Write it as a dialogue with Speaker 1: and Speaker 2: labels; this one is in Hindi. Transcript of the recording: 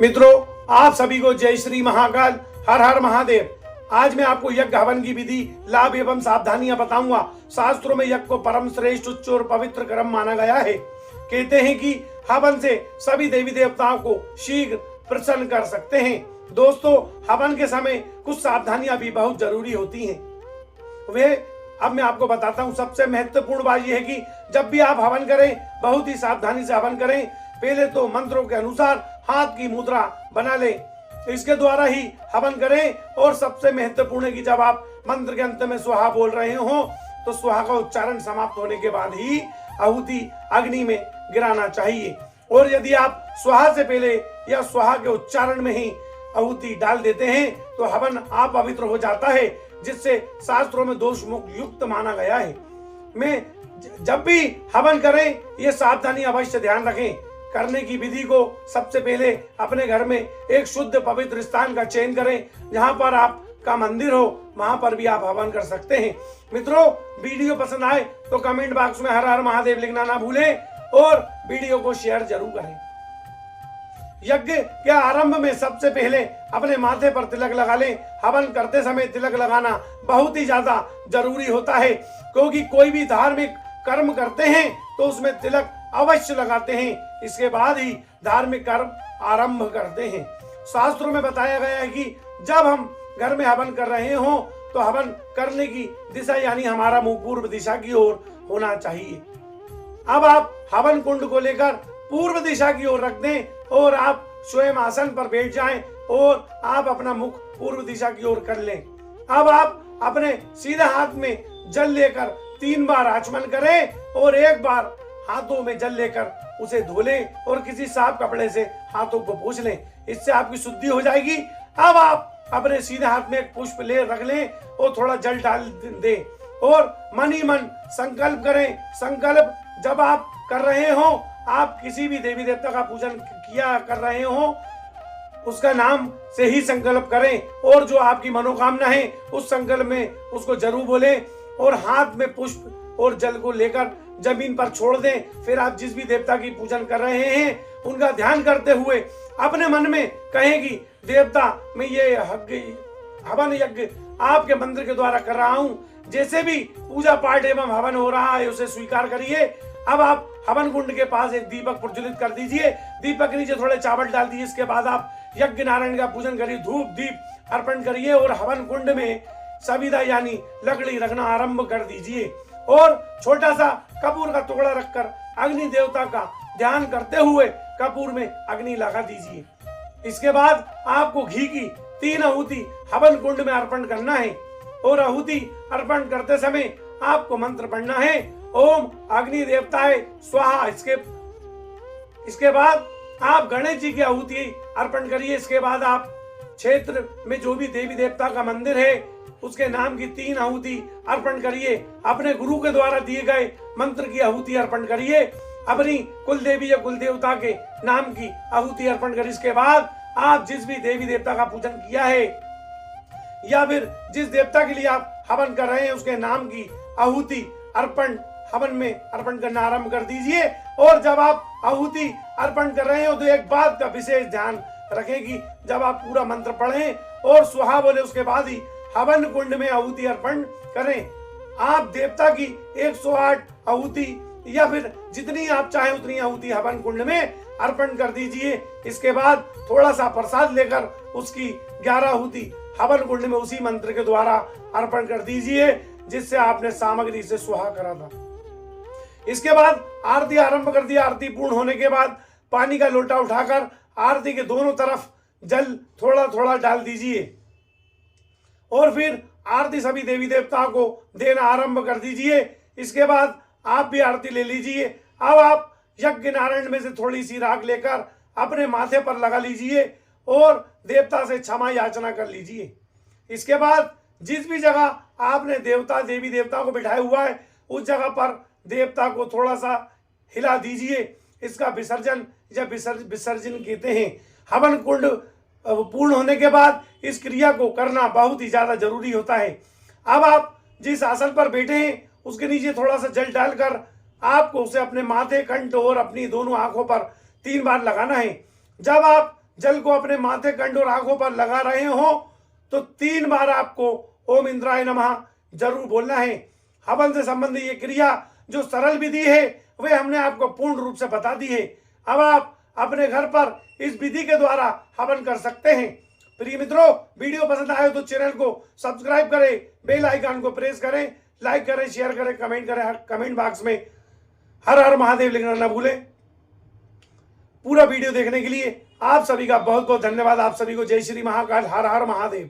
Speaker 1: मित्रों, आप सभी को जय श्री महाकाल, हर हर महादेव। आज मैं आपको यज्ञ हवन की विधि, लाभ एवं सावधानियां बताऊंगा। शास्त्रों में यज्ञ को परम श्रेष्ठ, उच्च और पवित्र कर्म माना गया है। कहते हैं कि हवन से सभी देवी देवताओं को शीघ्र प्रसन्न कर सकते हैं। दोस्तों, हवन के समय कुछ सावधानियां भी बहुत जरूरी होती हैं। वे अब मैं आपको बताता हूं। सबसे महत्वपूर्ण बात यह है कि जब भी आप हवन करें, बहुत ही सावधानी से हवन करें। पहले तो मंत्रों के अनुसार हाथ की मुद्रा बना लें, इसके द्वारा ही हवन करें। और सबसे महत्वपूर्ण है कि जब आप मंत्र के अंत में स्वाहा बोल रहे हो तो स्वाहा का उच्चारण समाप्त होने के बाद ही आहुति अग्नि में गिराना चाहिए। और यदि आप स्वाहा से पहले या स्वाहा के उच्चारण में ही आहुति डाल देते हैं तो हवन अपवित्र हो जाता है, जिससे शास्त्रों में दोष युक्त माना गया है। मैं जब भी हवन करें ये सावधानी अवश्य ध्यान रखें। करने की विधि को सबसे पहले अपने घर में एक शुद्ध पवित्र स्थान का चयन करें। जहां पर आपका मंदिर हो वहां पर भी आप हवन कर सकते हैं। मित्रों, वीडियो पसंद आए तो कमेंट बॉक्स में हर हर महादेव लिखना ना भूलें और वीडियो को शेयर जरूर करें। यज्ञ के आरंभ में सबसे पहले अपने माथे पर तिलक लगा लें। हवन करते समय तिलक लगाना बहुत ही ज्यादा जरूरी होता है, क्योंकि कोई भी धार्मिक कर्म करते हैं तो उसमें तिलक अवश्य लगाते हैं। इसके बाद ही धार्मिक कर्म आरंभ करते हैं। शास्त्रों में बताया गया है कि जब हम घर में हवन कर रहे हो तो हवन करने की दिशा यानी हमारा मुंह पूर्व दिशा की ओर होना चाहिए। अब आप हवन कुंड को लेकर पूर्व दिशा की ओर रख दें और आप स्वयं आसन पर बैठ जाएं और आप अपना मुख पूर्व दिशा की ओर कर लें। अब आप अपने सीधे हाथ में जल लेकर 3 बार आचमन करें और 1 बार हाथों में जल लेकर उसे धो लें और किसी साफ कपड़े से हाथों को पोंछ लें। इससे आपकी शुद्धि हो जाएगी। अब आप अपने सीधे हाथ में एक पुष्प ले रख लें और थोड़ा जल डाल दें और मन ही मन संकल्प करें। संकल्प जब आप कर रहे हो, आप किसी भी देवी देवता का पूजन किया कर रहे हो, उसका नाम से ही संकल्प करें और जो आपकी मनोकामना है उस संकल्प में उसको जरूर बोलें और हाथ में पुष्प और जल को लेकर जमीन पर छोड़ दें। फिर आप जिस भी देवता की पूजन कर रहे हैं उनका ध्यान करते हुए अपने मन में कहें कि देवता, मैं ये हवन यज्ञ आपके मंत्र के द्वारा कर रहा हूँ। जैसे भी पूजा पाठ एवं हवन हो रहा है उसे स्वीकार करिए। अब आप हवन कुंड के पास एक दीपक प्रज्वलित कर दीजिए। दीपक के नीचे थोड़े चावल डाल दीजिए। इसके बाद आप यज्ञ नारायण का पूजन करिए, धूप दीप अर्पण करिए और हवन कुंड में सविता यानी लकड़ी रखना आरंभ कर दीजिए और छोटा सा कपूर का टुकड़ा रखकर अग्नि देवता का ध्यान करते हुए कपूर में अग्नि लगा दीजिए। इसके बाद आपको घी की 3 आहुति हवन कुंड में अर्पण करना है और आहुति अर्पण करते समय आपको मंत्र पढ़ना है, ओम अग्नि देवताय स्वाहा। इसके बाद आप गणेश जी की आहुति अर्पण करिए। इसके बाद आप क्षेत्र में जो भी देवी देवता का मंदिर है उसके नाम की 3 आहुति अर्पण करिए। अपने गुरु के द्वारा दिए गए मंत्र की आहुति अर्पण करिए। अपनी कुल देवी या कुल देवता के नाम की आहुति अर्पण करिए। इसके बाद आप जिस भी देवी देवता का पूजन किया है या फिर जिस देवता के लिए आप हवन कर रहे हैं उसके नाम की आहुति अर्पण हवन में अर्पण करना आरंभ कर दीजिए। और जब आप आहुति अर्पण कर रहे हो तो एक बात का विशेष ध्यान रखें कि जब आप पूरा मंत्र पढ़ें और स्वाहा बोले उसके बाद ही हवन कुंड में आहुति अर्पण करें। आप देवता की 108 आहुति या फिर जितनी आप चाहें उतनी आहुति हवन कुंड में अर्पण कर दीजिए। इसके बाद थोड़ा सा प्रसाद लेकर उसकी 11 आहुति हवन कुंड में उसी मंत्र के द्वारा अर्पण कर दीजिए जिससे आपने सामग्री से स्वाहा करा था। इसके बाद आरती आरंभ कर दिया। आरती पूर्ण होने के बाद पानी का लोटा उठाकर आरती के दोनों तरफ जल थोड़ा थोड़ा डाल दीजिए और फिर आरती सभी देवी देवताओं को देना आरंभ कर दीजिए। इसके बाद आप भी आरती ले लीजिए। अब आप यज्ञ नारायण में से थोड़ी सी राख लेकर अपने माथे पर लगा लीजिए और देवता से क्षमा याचना कर लीजिए। इसके बाद जिस भी जगह आपने देवता देवी देवता को बिठाया हुआ है उस जगह पर देवता को थोड़ा सा हिला दीजिए। इसका विसर्जन या विसर्जन कहते हैं। हवन कुंड पूर्ण होने के बाद इस क्रिया को करना बहुत ही ज्यादा जरूरी होता है। अब आप जिस आसन पर बैठे हैं उसके नीचे थोड़ा सा जल डालकर आपको उसे अपने माथे, कंठ और अपनी दोनों आंखों पर 3 बार लगाना है। जब आप जल को अपने माथे, कंठ और आंखों पर लगा रहे हो तो 3 बार आपको ओम इंद्राय नमः जरूर बोलना है। हवन से संबंधित ये क्रिया जो सरल विधि है वे हमने आपको पूर्ण रूप से बता दी है। अब आप अपने घर पर इस विधि के द्वारा हवन कर सकते हैं। प्रिय मित्रों, वीडियो पसंद आए तो चैनल को सब्सक्राइब करें, बेल आइकन को प्रेस करें, लाइक करें, शेयर करें, कमेंट करें। कमेंट बॉक्स में हर हर महादेव लिखना न भूलें। पूरा वीडियो देखने के लिए आप सभी का बहुत बहुत धन्यवाद। आप सभी को जय श्री महाकाल, हर हर महादेव।